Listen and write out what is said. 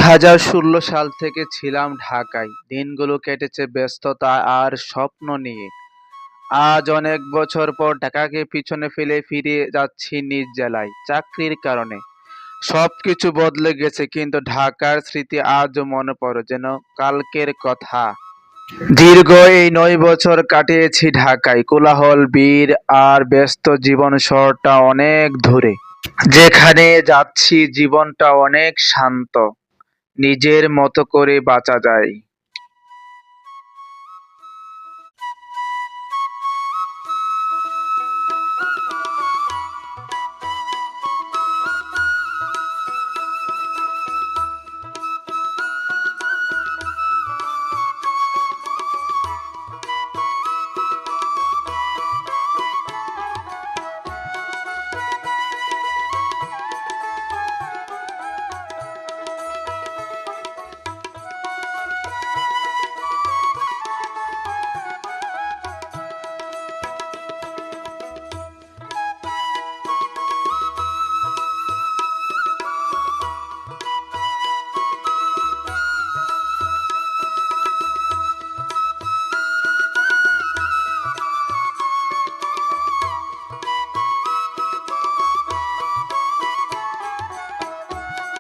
২০১৬ সাল থেকে ছিলাম ঢাকায়। দিনগুলো কেটেছে ব্যস্ততা আর স্বপ্ন নিয়ে। আজ অনেক বছর পর ঢাকাকে পিছনে ফেলে ফিরে যাচ্ছি নিজ জেলায় চাকরির কারণে। সবকিছু বদলে গেছে, কিন্তু ঢাকার স্মৃতি আজও মনে পড়ে যেন কালকের কথা। দীর্ঘ এই ৯ বছর কাটিয়েছি ঢাকায়। কোলাহল, ভিড় আর ব্যস্ত জীবন শহরটা অনেক দূরে। যেখানে যাচ্ছি জীবনটা অনেক শান্ত। নিজের মতো করে বাঁচা যায়।